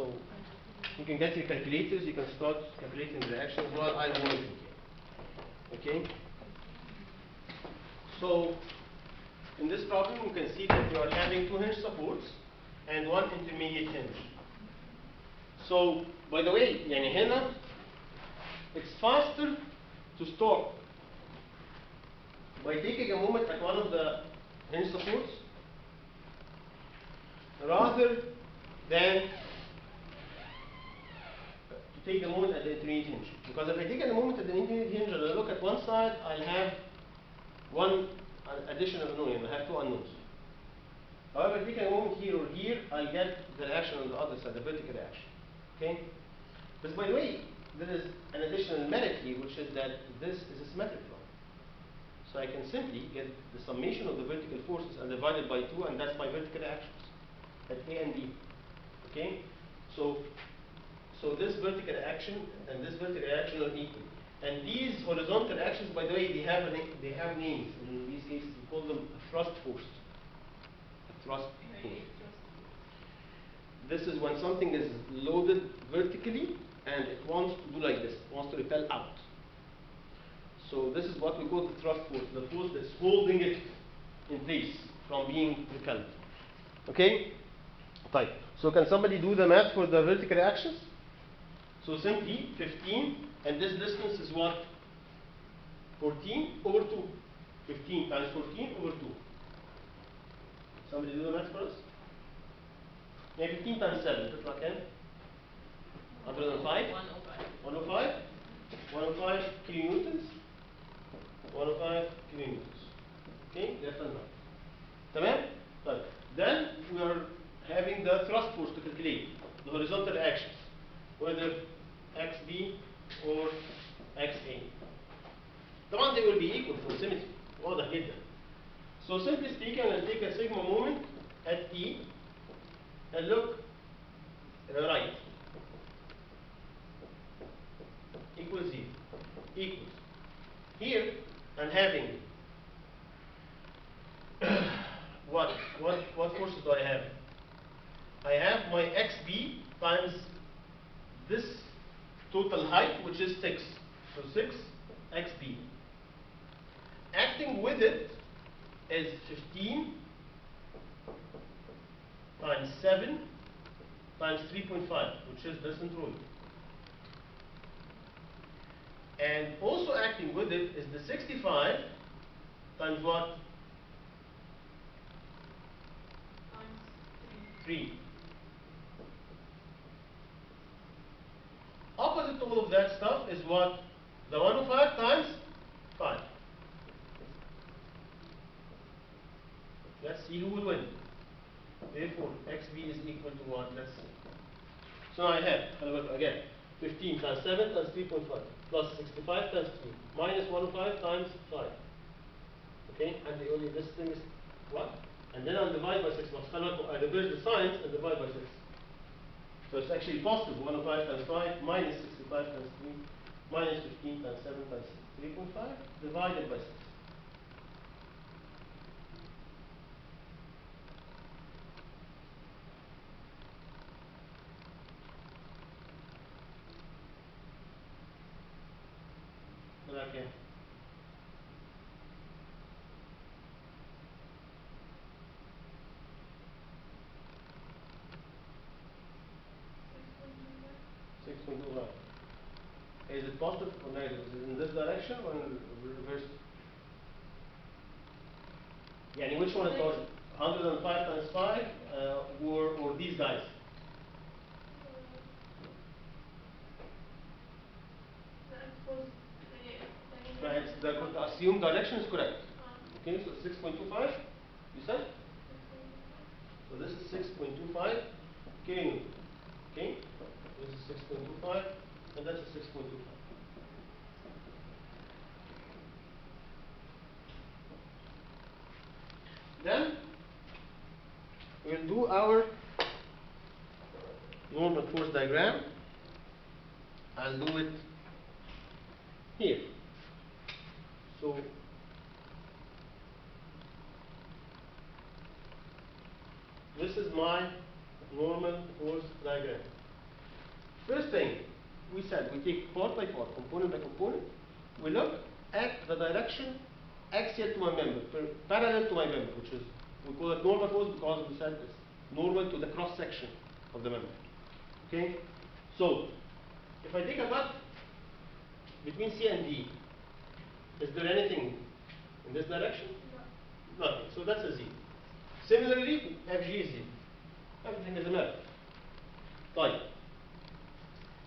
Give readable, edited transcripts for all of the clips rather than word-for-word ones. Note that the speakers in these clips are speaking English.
So you can get your calculators, you can start calculating the reactions while I'm working here. Okay? So in this problem you can see that we are having two hinge supports and one intermediate hinge. So by the way, يعني هنا it's faster to start by taking a moment at one of the hinge supports rather than to take a moment at the intermediate hinge. Because if I take a moment at the intermediate hinge and I look at one side, I'll have one additional unknown, I'll have two unknowns. However, if I take a moment here or here, I'll get the reaction on the other side, the vertical reaction. Okay? But by the way, there is an additional merit here, which is that this is a symmetric law. So I can simply get the summation of the vertical forces and divide it by 2, and that's my vertical reactions at A and B. Okay? So this vertical action and this vertical reaction are equal. And these horizontal actions, by the way, they have names. In these cases, we call them a thrust force. A thrust force. This is when something is loaded vertically and it wants to do like this, it wants to repel out. So this is what we call the thrust force, the force that's holding it in place from being repelled. Okay? Right. So can somebody do the math for the vertical reactions? So simply 15, and this distance is what? 14 over 2. 15 times 14 over 2. Somebody do the math for us? Yeah, 15 times 7, تطلع كام؟ 105? 105? 105 kilonewtons. 105 kilonewtons. Okay, left and right. تمام؟ طيب. Then we are having the thrust force to calculate the horizontal actions, whether XB or XA. طبعا they will be equal for symmetry. واضح جدا. So simply speaking, I'll take a sigma moment at E and look right equals 0 equals. Here I'm having what forces do I have? I have my XB times this total height, which is 6. So 6 XB. Acting with it is 15 times 7 times 3.5, which is the centroid. And also acting with it is the 65 times what? 3. Opposite to all of that stuff is what? The 105 times 5. Let's see who will win. Therefore, XB is equal to what? Let's see. So now I have, again, 15 times 7 times 3.5 plus 65 times 3 minus 105 times 5. Okay, and the only this thing is what? And then I'll divide by 6. I reverse the signs and divide by 6. So it's actually positive 105 times 5 minus 65 times 3 minus 15 times 7 times 3.5 divided by 6. Okay. Is it positive or negative? Is it in this direction or in reverse? Yeah, which one is larger? 105 times 5 or these guys? Right, the assumed direction is correct. Okay, so 6.25, you said? So this is 6.25 kilonewton. Okay, this is 6.25, and that's a 6.25. Then we'll do our normal force diagram. I'll do it here. So this is my normal force diagram. First thing, we said we take part by part, component by component. We look at the direction axial to my member, parallel to my member, which is, we call it normal force because we said it's normal to the cross section of the member. Okay? So, if I take a cut between C and D, is there anything in this direction? No. Nothing. So that's a Z. Similarly, FG is Z. Everything is a map. Right.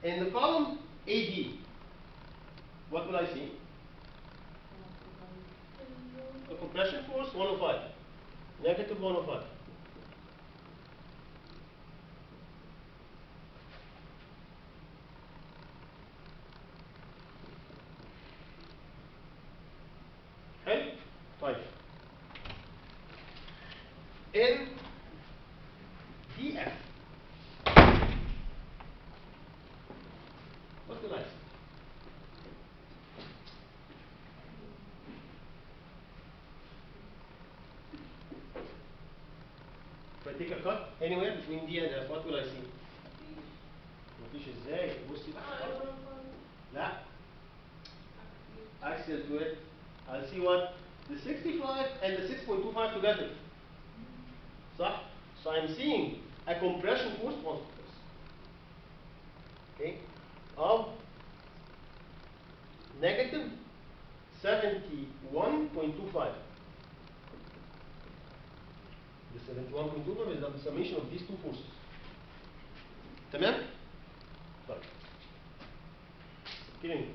In the column AD, what will I see? The compression force 105. Negative 105. Okay? Right. In DF, what will I see? If I take a cut anywhere between D and F, what will I see? مفيش ازاي؟ بصي بقى. لا. Axial to it. I'll see what? The 65 and the 6.25 together. صح? So I'm seeing a compression force positive. Okay? Of negative 71.25. The 71.25 is the summation of these two forces. تمام؟ طيب. Okay.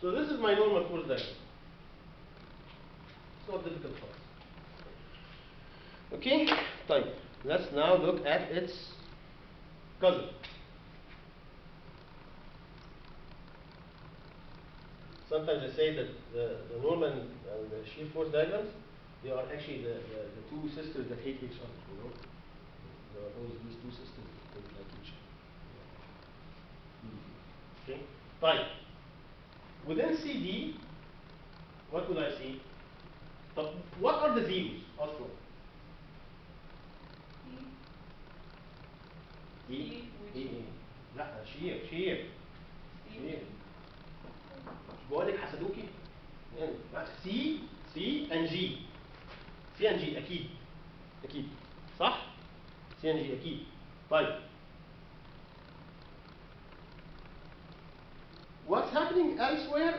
So this is my normal force diagram. It's not difficult for us. Okay? طيب. Let's now look at its cousin. Sometimes I say that the normal and the shear force diagrams, they are actually the two sisters that hate each other, you know. There are always these two sisters that don't like each other. Okay? Fine. Within CD, what would I see? So what are the zeros also? E. لا shear. shear. بقول لك حسدوكي سي and G. C and G اكيد صح؟ C and G اكيد. طيب what's happening elsewhere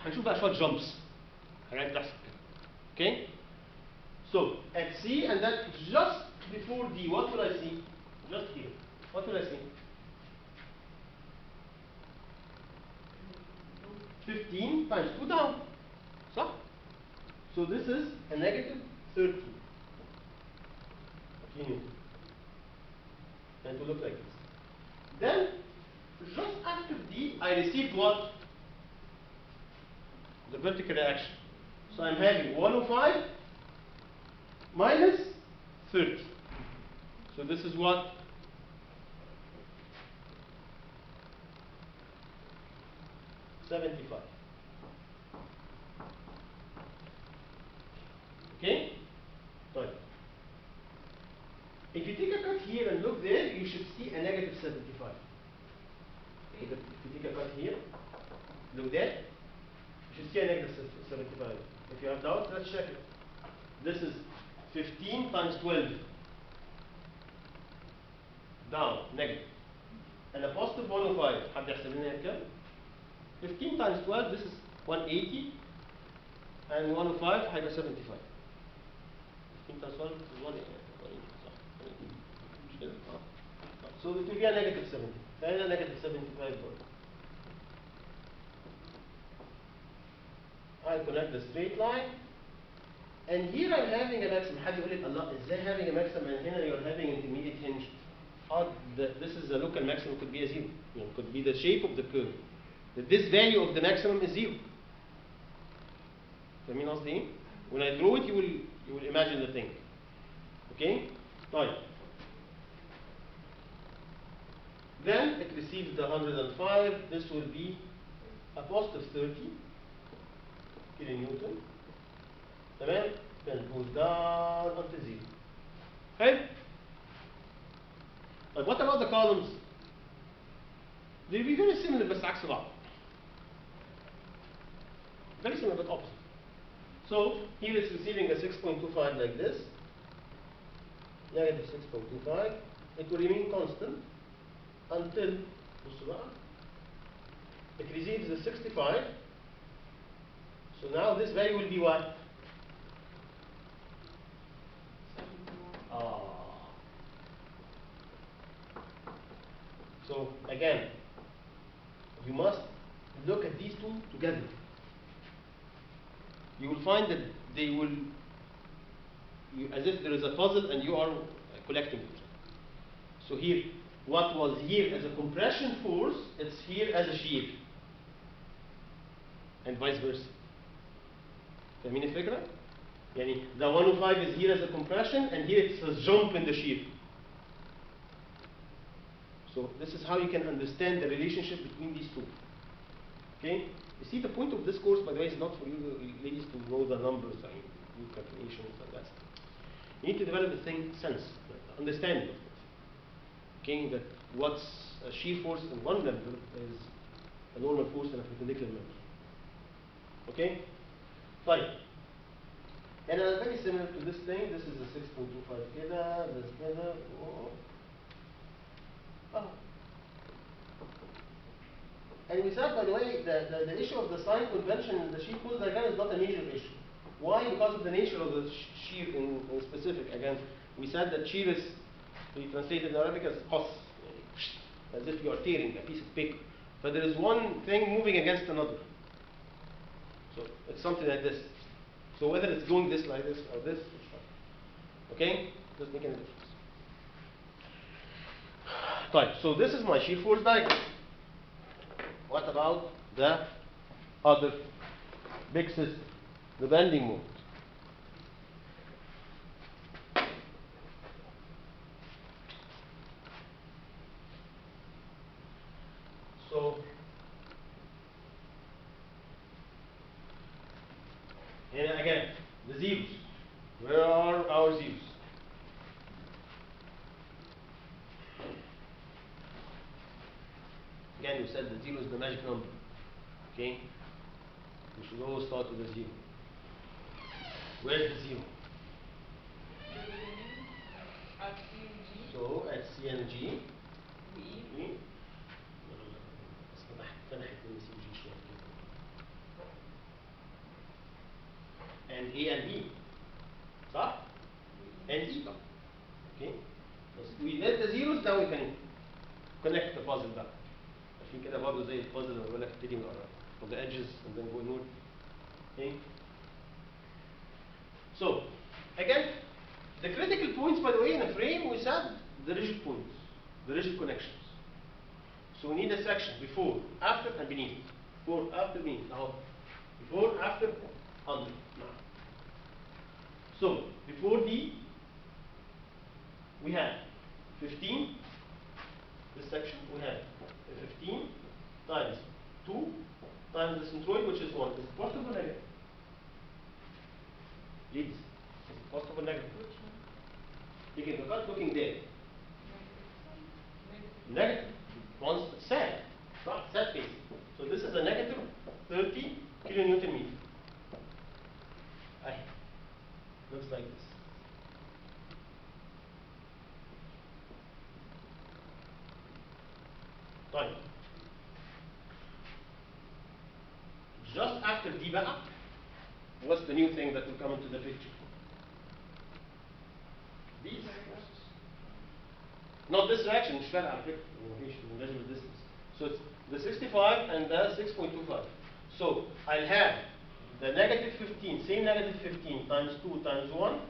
هنشوف بقى شويه jumps حاجات بتحصل كده. Okay? So at C and then just before D, what will I see? Just here. What will I see? 15 times 2 down. صح? So this is a negative 30 kilonewton. And to look like this. Then, just after D, I received what? The vertical reaction. So I'm having 105 minus 30. So this is what? $75. Okay? Right. If you take a cut here and look there, you should see a negative 75. If you take a cut here, look there, you should see a negative 75. If you have doubts, let's check it. This is 15 times 12. Down, negative. And a positive 105. حد يحسب لنا كام؟ 15 times 12, this is 180. And 105 هيبقى 75. 15 times 12 is 180. صح. مش كده؟ So it will be a negative 70. فهنا negative 75 برضه. I connect the straight line. And here I'm having a maximum. حد يقول لك الله ازاي having a maximum and هنا you're having intermediate hinge. This is the local maximum, could be a zero. You know, could be the shape of the curve. That this value of the maximum is zero. فاهمين قصدي ايه؟ When I draw it, you will imagine the thing. Okay? طيب. Then it receives the 105. This will be a positive 30 kilonewton. تمام؟ Then it goes down until zero. Okay? But what about the columns? They'll be very similar بس عكس بعض. Very similar but opposite. So here it's receiving a 6.25 like this, negative 6.25. It will remain constant until it receives the 65. So now this value will be what? So again, you must look at these two together. You will find that they will, as if there is a puzzle and you are collecting it. So here, what was here as a compression force, it's here as a shear. And vice versa. فاهمين الفكرة؟ يعني the 105 is here as a compression and here it's a jump in the shear. So this is how you can understand the relationship between these two. Okay? You see, the point of this course, by the way, is not for you ladies to know the numbers and do calculations and that stuff. You need to develop the thing sense, understanding. Okay, that what's a shear force in one member is a normal force in a perpendicular member. Okay? Fine. And very similar to this thing, this is a 6.25 كده, this كده. And we said, by the way, the issue of the sign convention in the shear force diagram is not a major issue. Why? Because of the nature of the shear in specific. Again, we said that shear is, we translated in Arabic as qas, as if you are tearing a piece of paper. But there is one thing moving against another. So it's something like this. So whether it's going this like this or this, it's fine. Okay? Doesn't make any difference. Right, so this is my shear force diagram. What about the other big system, the bending moment? So, and again, the zeros. Where are our zeros? Again, we said the zero is the magic number. Okay? We should always start with a zero. Where's the zero? At CNG. So at CNG, We. and A and B. صح? And E. Okay? We let the zeros, now we can connect the puzzle back. عشان كده برضه زي البازل اللي بقول لك ابتدي from the edges and then go inward. Okay? So, again, the critical points, by the way, in a frame, we said the rigid points, the rigid connections. So we need a section before, after, and beneath. Before, after, beneath. Now, before, after, under. Now. So, before D, we have 15. This section, we have 15 times 2 times the centroid, which is 1. Is it positive or negative? Leads. Is it positive or negative? Which one? Taking the cut, looking there. Negative. Negative. Once sad. Right, sad face. So this is a negative 30 kilonewton meter. Aye. Looks like this. Fine. Just after D بقى, what's the new thing that will come into the picture? These forces. Not this direction, مش فارقة على فكرة. مفيش measurable distance. So it's the 65 and the 6.25. So I'll have the negative 15, same negative 15 times 2 times 1,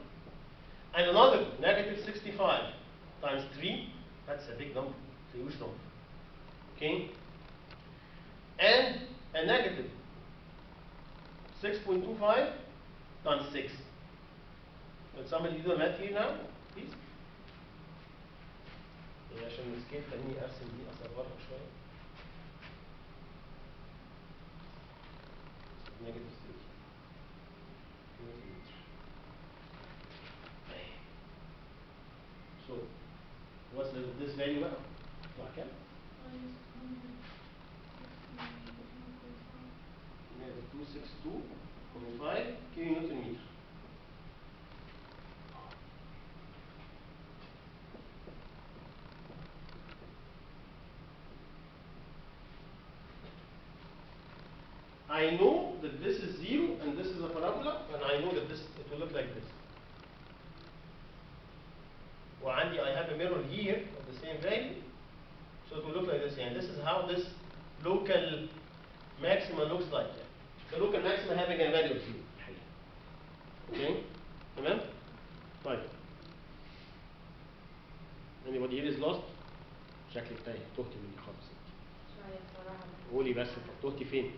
and another negative 65 times 3. That's a big number, it's a huge number. Okay? And a negative 6.25 times 6. Will somebody do the math here now, please? عشان السكيل خليني ارسم دي اصغرها شويه. Negative 6. So, what's this value بقى؟ يطلع كام؟ -262.5 كيلو نيوتن متر. I know that this is 0 and this is a parabola, and I know that this it will look like this. وعندي I have a mirror here of the same value, so it will look like this. And this is how this local maxima looks like. The local maxima having a value of 0. Okay? تمام؟ طيب. Anybody here is lost? شكلك تايه، تهتي مني خالص. شوية بصراحة. قولي بس تهتي فين؟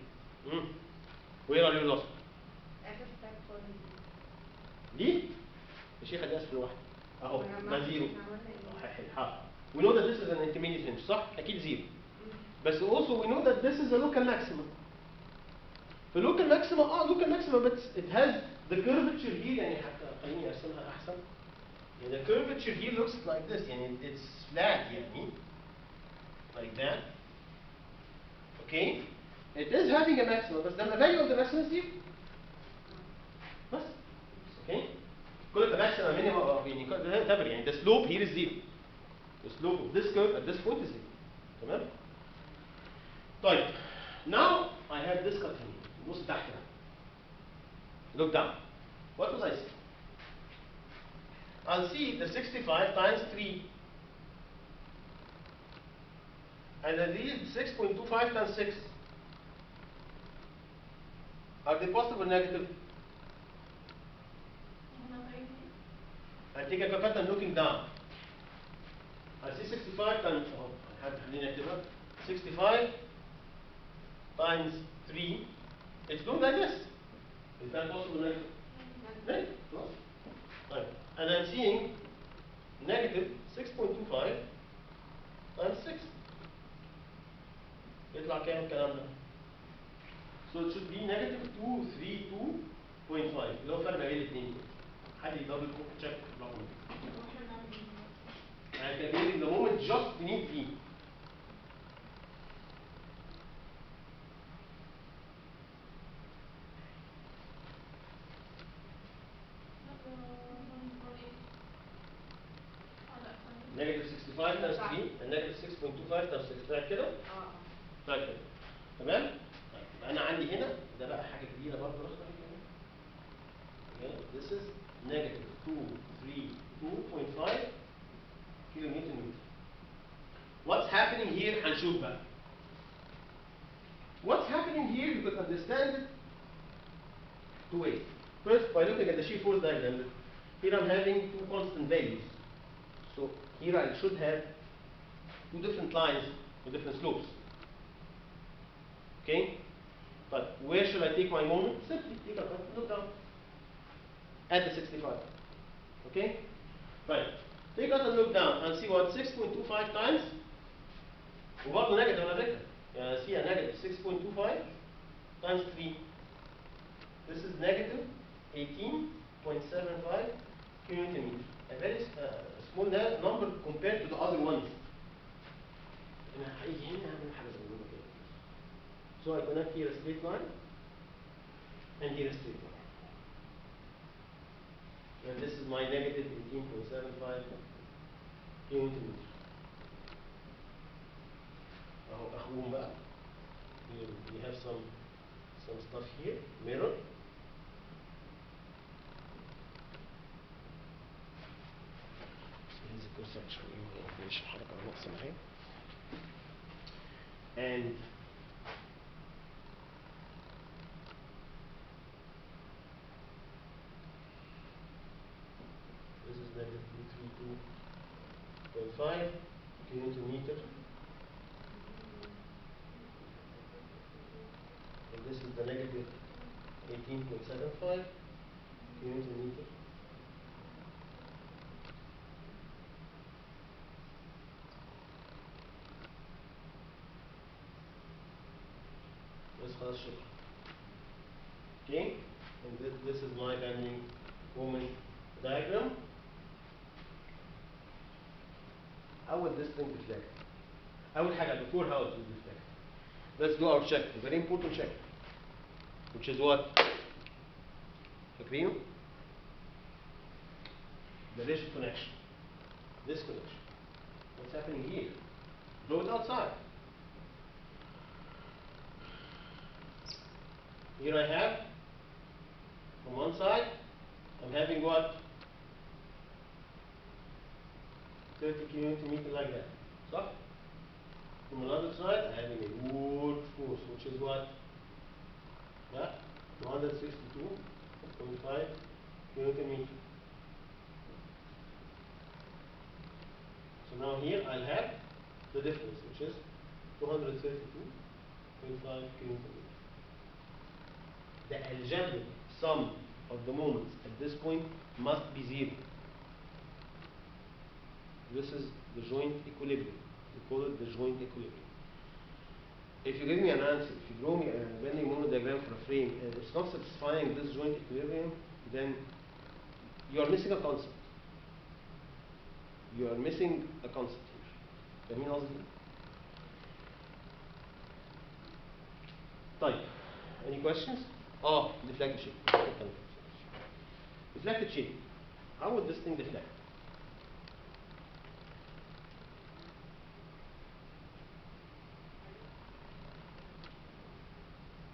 Where are you lost? آخر ستيب خالص دي؟ يا شيخة دي أسفل واحدة. أهو ده 0. حاضر. We know that this is an intermediate hinge, صح؟ أكيد 0. بس also we know that this is a local maxima. The local maxima local maxima, but it has the curvature here. يعني حتى خليني أرسمها أحسن. يعني the curvature here looks like this. يعني it's flat يعني like that. Okay? It is having a maxima, but then the value of the maxima is 0. بس. Okay? كل the maxima minimum يعني تعتبر يعني the slope here is 0. The slope of this curve at this point is 0. تمام؟ طيب. Now I have this cut here. بص تحت ده. Look down. What will I see? I'll see the 65 times 3. And then these 6.25 times 6. Are they positive or negative? I take a cut and looking down. I see 65 times, I have to negative 65 times 3. It's doing like this. Is that possible or negative? Negative. No. Right. And I'm seeing negative 6.25 times 6. يطلع كام الكلام ده؟ So it should be negative 232.5 اللي هو فرق ما بين الاثنين. حد يدبل تشيك الرقم ده. I'm calculating the moment just beneath V. Negative 65 times 3 and negative 6.25 times 6. طلعت كده؟ طلعت كده. تمام؟ طيب يبقى أنا عندي هنا ده بقى حاجة كبيرة برضه رقم. Okay, this is negative 232.5 كيلو نيوتن متر. What's happening here هنشوف بقى. What's happening here you could understand it two ways. First, by looking at the shear force diagram, here I'm having two constant values. So here I should have two different lines with different slopes. Okay? But where should I take my moment? Simply take a look down at the 65. Okay? Right. Take out and look down and see what 6.25 times. وبرضه negative على فكرة. يعني see a negative 6.25 times 3. This is negative 18.75 kilonewton meter. A very small number compared to the other ones. So I connect here a straight line and here a straight line. And this is my negative 18.75 kilonewton meter. أخوهم بقى. We have some stuff here, mirror. And this is negative 232.5 kilonewton meter. And this is the negative 18.75 kilonewton meter. بس خلاص شكرا. Okay? And this is my bending moment diagram. How will this thing deflect? أول حاجة before how it will deflect. Let's do our check, a very important check, which is what? فاكرينه؟ The dish connection. This connection. What's happening here? Blow it outside. Here I have, from one side, I'm having what? 30 kN like that. So, from another side, I'm having a wood force, which is what? Yeah? 262.5 kN. So now here I'll have the difference, which is 232.5 kN. The algebraic sum of the moments at this point must be 0. This is the joint equilibrium. We call it the joint equilibrium. If you give me an answer, if you draw me a bending moment diagram for a frame, and it's not satisfying this joint equilibrium, then you are missing a concept. You are missing a concept here. فاهمين قصدي؟ طيب. Any questions? Deflected shape. Deflected shape. How would this thing deflect?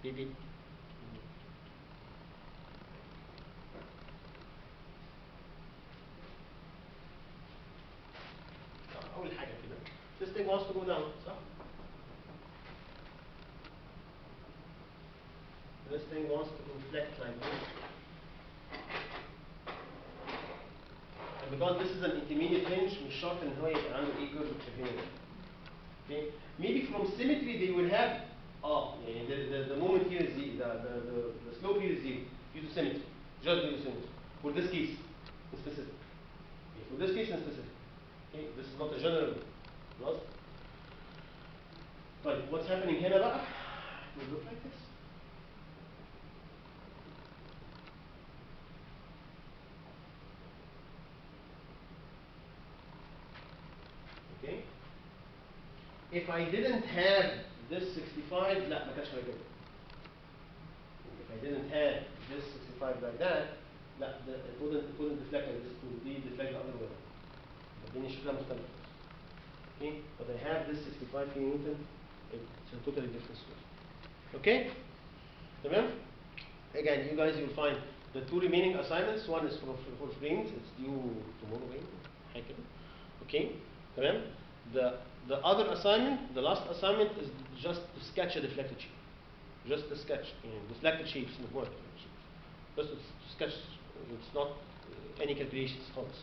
Beep beep. أول حاجة كده. This thing wants to go down, صح؟ This thing wants to deflect like this. And because this is an intermediate hinge, مش شرط إن هو يبقى عنده إيه curve شايفينه ده. Okay? Maybe from symmetry they will have the moment here is the slope here is 0 due to symmetry. Just due to symmetry. For this case, in specific. Okay, for this case in specific. Okay, this is not a general rule. خلاص؟ طيب, what's happening هنا بقى? It will look like this. Okay? If I didn't have this 65, لا ما كانش هيجي. If I didn't have this 65 like that, لا it wouldn't deflect like this. It would be deflect the other way. الدنيا شكلها مختلف. Okay? But I have this 65 kN. It's a totally different story. Okay? تمام? Again, you guys will find the two remaining assignments. One is for frames. It's due tomorrow. حاجة كده. Okay? تمام? The other assignment, the last assignment, is just to sketch a deflected shape. Just to sketch deflected shapes, not deflected shapes. Just to sketch. It's not any calculations خالص.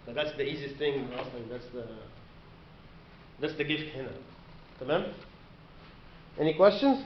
But that's the easiest thing. Last time, that's the gift هنا. تمام? Any questions?